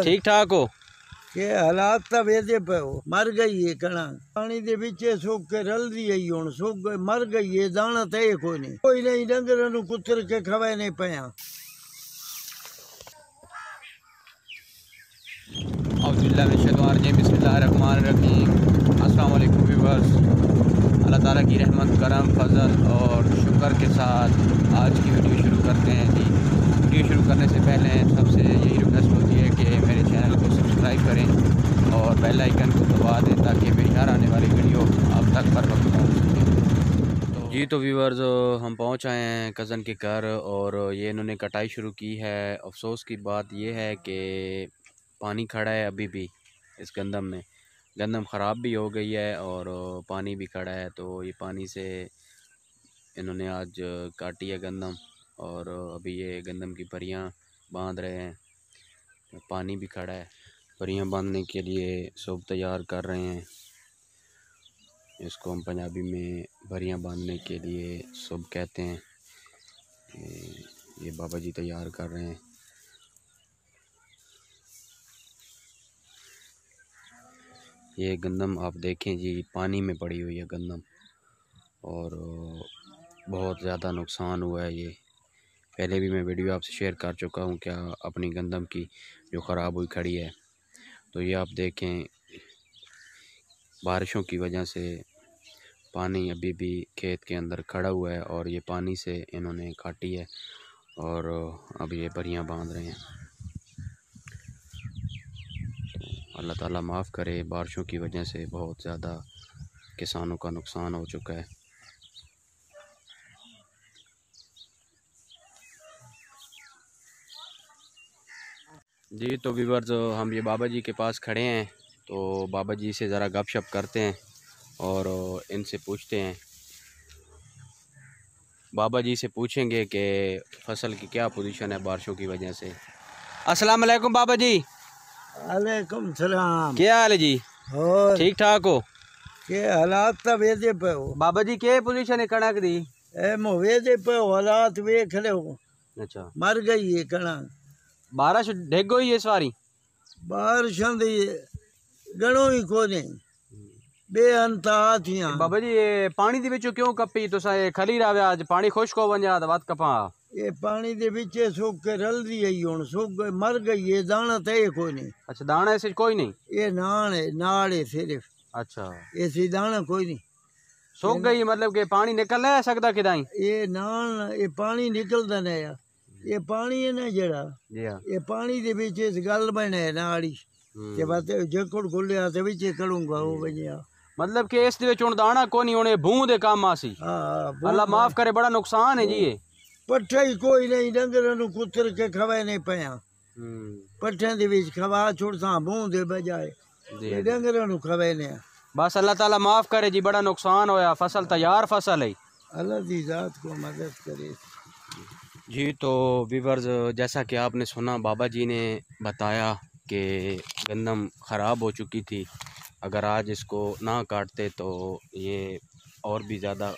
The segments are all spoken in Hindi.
ठीक ठाक हो के हालात तो वेदे पे हो मर गई है कणा पानी दे विच सुक के रल दी है हुन सुक गई मर गई है दाना ते कोई नहीं डंगर नु कुतर के खवे नहीं पया बिस्मिल्लाहिर्रहमानिर्रहीम। अस्सलाम वालेकुम व्यूअर्स। अल्लाह ताला की रहमत करम फजल और शुक्र के साथ आज की वीडियो शुरू करते हैं जी। वीडियो शुरू करने से पहले सबसे यही रिक्वेस्ट होती है कि मेरे चैनल को सब्सक्राइब करें और बेल आइकन को दबा दें ताकि मेरी हर आने वाली वीडियो आप तक बर वक्त पहुँच सके। जी तो व्यूअर्स हम पहुँच आए हैं कज़न के घर और ये इन्होंने कटाई शुरू की है। अफसोस की बात यह है कि पानी खड़ा है अभी भी इस गंदम में। गंदम ख़राब भी हो गई है और पानी भी खड़ा है, तो ये पानी से इन्होंने आज काटी है गंदम और अभी ये गंदम की परियां बांध रहे हैं। पानी भी खड़ा है, परियां बांधने के लिए सब तैयार कर रहे हैं। इसको हम पंजाबी में परियां बांधने के लिए सब कहते हैं। ये बाबा जी तैयार कर रहे हैं। ये गंदम आप देखें जी, पानी में पड़ी हुई है गंदम और बहुत ज़्यादा नुकसान हुआ है। ये पहले भी मैं वीडियो आपसे शेयर कर चुका हूँ क्या अपनी गंदम की जो ख़राब हुई खड़ी है। तो ये आप देखें बारिशों की वजह से पानी अभी भी खेत के अंदर खड़ा हुआ है और ये पानी से इन्होंने काटी है और अब ये परियां बांध रहे हैं। अल्लाह ताला माफ़ करे, बारिशों की वजह से बहुत ज़्यादा किसानों का नुकसान हो चुका है। जी तो व्यूअर्स हम ये बाबा जी के पास खड़े हैं, तो बाबा जी से ज़रा गपशप करते हैं और इनसे पूछते हैं। बाबा जी से पूछेंगे कि फसल की क्या पोजीशन है बारिशों की वजह से। अस्सलाम वालेकुम बाबा जी। वालेकुम सलाम। क्या हाल है जी? और ठीक ठाक हो? के हालात तो वेदे पे हो बाबा जी के पोजीशन है कणक दी? ए मो वेदे पे हो हालात वेख ले हो अच्छा, मर गई है कणा बारिश ढेग गई है इस बारी? बारिशां दी गणो ही कोने बेअंता थियां। बाबा जी ये पानी दे विचों क्यों कपी तुसा? ये खली रहा आज पानी खुश्क हो वंजा तो बात कपा। ये पानी दे विच सुक के रल दी है हुन सुक गई मर गई है दाना ते कोई नहीं। अच्छा, दाना ऐसे कोई नहीं? ये नान है नाड़ है सिर्फ। अच्छा, ऐसी दाना कोई नहीं। सूख गई मतलब कि पानी निकल नहीं सकता किदाई? ये नान ये पानी निकलदा नहीं है। ये पानी है ना जड़ा जी हाँ। ये पानी दे विच इस गल बने है नाड़ी के बात जकड़ खुलिया ते विच करूंगा वो बनिया मतलब कि इस दे विच हुण दाना कोनी होने भूं दे काम आसी। हां अल्लाह माफ करे, बड़ा नुकसान है जी ये। पट्ठा ही कोई नहीं डंगर नु कुतर के खवे नहीं पया। पट्ठे दे विच खवा छुड़सा भूं दे बजाए ये डंगर नु खवे नहीं। बस अल्लाह ताला माफ करे जी, बड़ा नुकसान होया। फसल तैयार फसल है, अल्लाह दी जात को मदद करे जी। तो व्यूअर्स जैसा कि आपने सुना, बाबा जी ने बताया कि गंदम ख़राब हो चुकी थी। अगर आज इसको ना काटते तो ये और भी ज़्यादा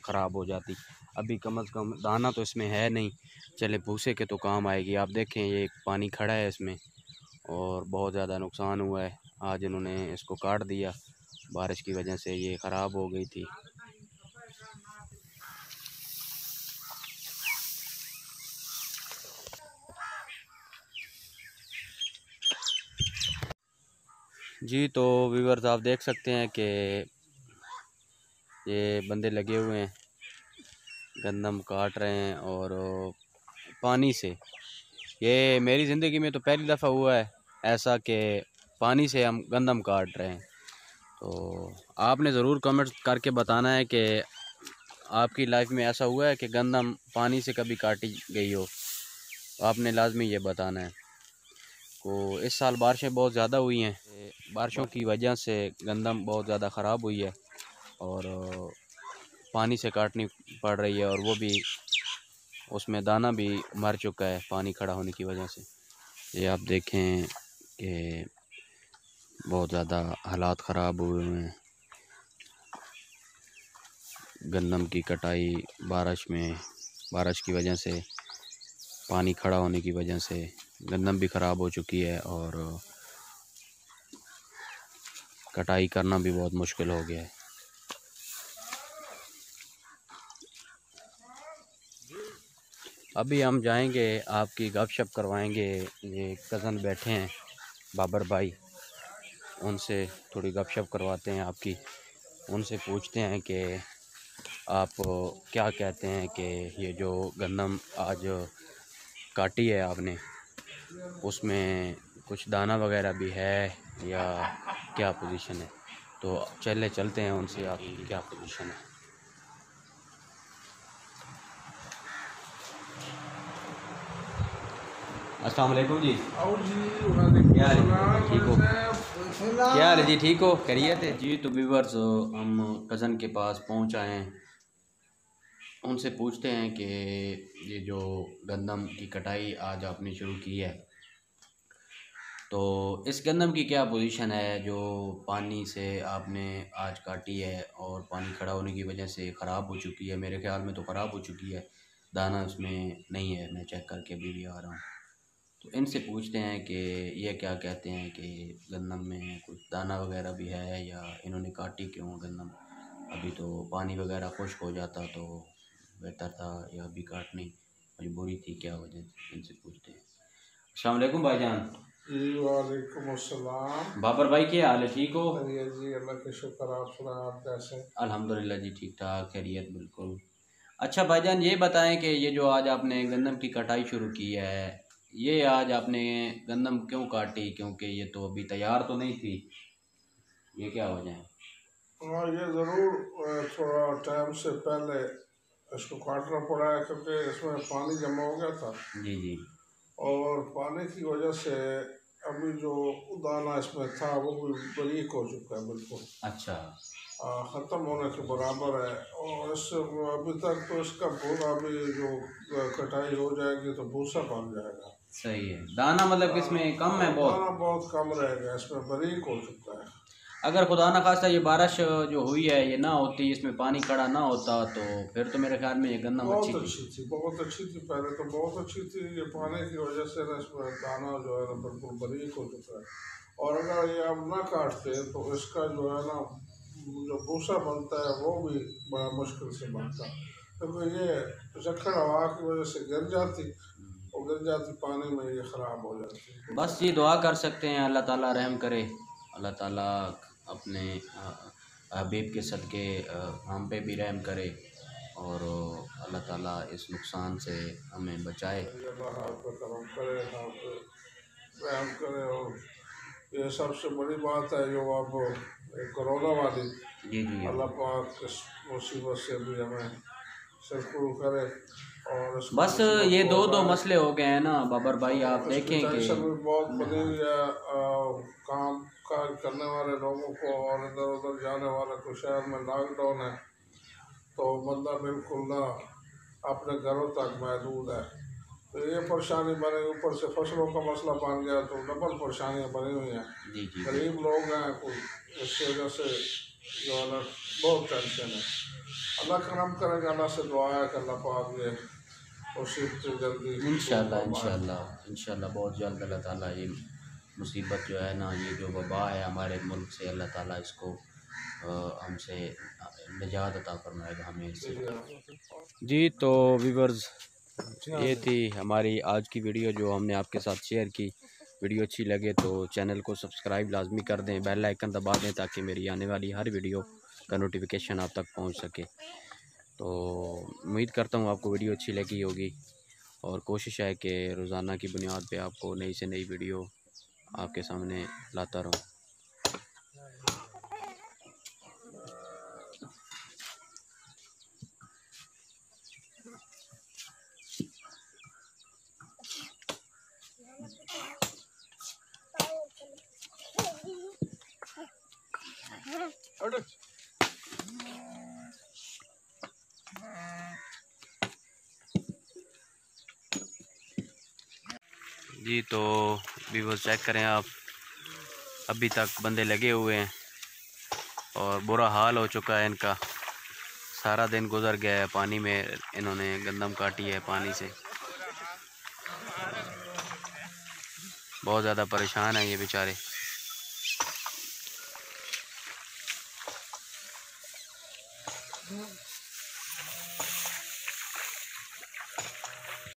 ख़राब हो जाती। अभी कम से कम दाना तो इसमें है नहीं, चले भूसे के तो काम आएगी। आप देखें ये पानी खड़ा है इसमें और बहुत ज़्यादा नुकसान हुआ है। आज इन्होंने इसको काट दिया, बारिश की वजह से ये ख़राब हो गई थी। जी तो व्यूअर्स आप देख सकते हैं कि ये बंदे लगे हुए हैं, गंदम काट रहे हैं और पानी से। ये मेरी ज़िंदगी में तो पहली दफ़ा हुआ है ऐसा कि पानी से हम गंदम काट रहे हैं। तो आपने ज़रूर कमेंट करके बताना है कि आपकी लाइफ में ऐसा हुआ है कि गंदम पानी से कभी काटी गई हो। तो आपने लाजमी ये बताना है। तो इस साल बारिशें बहुत ज़्यादा हुई हैं, बारिशों की वजह से गंदम बहुत ज़्यादा ख़राब हुई है और पानी से काटनी पड़ रही है और वो भी उसमें दाना भी मर चुका है पानी खड़ा होने की वजह से। ये आप देखें कि बहुत ज़्यादा हालात ख़राब हुए हैं। गंदम की कटाई बारिश की वजह से, पानी खड़ा होने की वजह से गंदम भी ख़राब हो चुकी है और कटाई करना भी बहुत मुश्किल हो गया है। अभी हम जाएंगे, आपकी गपशप करवाएंगे। ये कज़न बैठे हैं बाबर भाई, उनसे थोड़ी गपशप करवाते हैं आपकी। उनसे पूछते हैं कि आप क्या कहते हैं कि ये जो गंदम आज काटी है आपने, उसमें कुछ दाना वगैरह भी है या क्या पोजीशन है। तो चलते हैं उनसे, आपकी क्या पोजीशन है। अस्सलाम वालेकुम जी। क्या हाल है, ठीक हो? क्या हाल है जी, ठीक हो? खैरियत है जी। तो व्यूअर्स, हम कज़न के पास पहुंच आए हैं। उनसे पूछते हैं कि ये जो गंदम की कटाई आज आपने शुरू की है, तो इस गंदम की क्या पोजीशन है जो पानी से आपने आज काटी है और पानी खड़ा होने की वजह से ख़राब हो चुकी है। मेरे ख्याल में तो ख़राब हो चुकी है, दाना उसमें नहीं है। मैं चेक करके अभी भी आ रहा हूँ। तो इनसे पूछते हैं कि ये क्या कहते हैं कि गंदम में कुछ दाना वगैरह भी है या इन्होंने काटी क्यों गंदम। अभी तो पानी वगैरह खुश्क हो जाता तो बेहतर था, या अभी काटनी मजबूरी थी, क्या वजह थी, इनसे पूछते हैं। अस्सलाम वालेकुम भाईजान। जी वालेकुम अस्सलाम। बाबर भाई, क्या हाल है, ठीक हो? खैरियत जी, अल्लाह के शुक्र। आप सुनाए, आप कैसे? अल्हम्दुलिल्लाह जी, ठीक ठाक, खैरियत बिल्कुल। अच्छा भाईजान, ये बताएं कि ये जो आज आपने गंदम की कटाई शुरू की है, ये आज आपने गंदम क्यों काटी? क्योंकि ये तो अभी तैयार तो नहीं थी, ये क्या वजह है? हाँ, ये ज़रूर थोड़ा टाइम से पहले इसको काटना पड़ा है क्योंकि इसमें पानी जमा हो गया था जी जी। और पानी की वजह से अभी जो दाना इसमें था वो भी बारीक हो चुका है बिल्कुल। अच्छा। ख़त्म होने के बराबर है। और इस अभी तक तो इसका पूरा भी जो कटाई हो जाएगी तो भूसा बन जाएगा। सही है। दाना मतलब किसमें कम है बहुत? दाना बहुत कम रहेगा, इसमें बारीक हो चुका है। अगर खुदा ना खास्ता ये बारिश जो हुई है ये ना होती, इसमें पानी खड़ा ना होता, तो फिर तो मेरे ख्याल में ये गंदम अच्छी थी। बहुत अच्छी थी पहले तो, बहुत अच्छी थी। ये पानी की वजह से ना इसमें दाना जो है ना बिल्कुल बारीक हो चुका है। और अगर ये अब ना काटते तो इसका जो है ना जो भूसा बनता है वो भी बड़ा मुश्किल से बनता, क्योंकि ये झक्खड़ हवा की वजह से गिर जाती और गिर जाती पानी में, ये ख़राब हो जाती। बस ये दुआ कर सकते हैं, अल्लाह ताला रहम करे, अल्लाह ताला अपने हबीब के सदके हम पे भी रहम करे और अल्लाह ताला इस नुकसान से हमें बचाए। अल्लाह आप पे करम करे, आप पे रहम करे। और ये सबसे बड़ी बात है जो अब कोरोना वाली, जी जी। अल्लाह पाक इस मुसीबत से भी हमें सरकुल करे। और इस बस ये दो मसले हो गए हैं ना बाबर भाई, आप देखें कि टेंशन भी बहुत बनी हुई है काम काज करने वाले लोगों को। और इधर उधर जाने वाले को, शहर में लॉकडाउन है तो बंदा बिल्कुल ना अपने घरों तक महदूद है। तो ये परेशानी बने, ऊपर से फसलों का मसला बन गया तो डबल परेशानियाँ बनी हुई हैं। जी जी। गरीब लोग हैं कोई, इस वजह से जो है ना बहुत टेंशन है। अल्लाह करम करेगा, अल्लाह से दुआ है कि अल्लाह पाक ये मुसीबत जल्दी इंशाल्लाह बहुत जल्द अल्लाह ताला ये मुसीबत जो है ना, ये जो वबा है हमारे मुल्क से, अल्लाह ताला इसको हमसे निजात अता फरमाएगा हमें इससे। जी तो व्यूअर्स, ये थी हमारी आज की वीडियो जो हमने आपके साथ शेयर की। वीडियो अच्छी लगे तो चैनल को सब्सक्राइब लाजमी कर दें, बेल आइकन दबा दें ताकि मेरी आने वाली हर वीडियो का नोटिफिकेशन आप तक पहुंच सके। तो उम्मीद करता हूं आपको वीडियो अच्छी लगी होगी और कोशिश है कि रोज़ाना की बुनियाद पे आपको नई से नई वीडियो आपके सामने लाता रहूं। जी तो व्यूअर्स चेक करें आप, अभी तक बंदे लगे हुए हैं और बुरा हाल हो चुका है इनका। सारा दिन गुजर गया है पानी में, इन्होंने गंदम काटी है पानी से। बहुत ज़्यादा परेशान हैं ये बेचारे।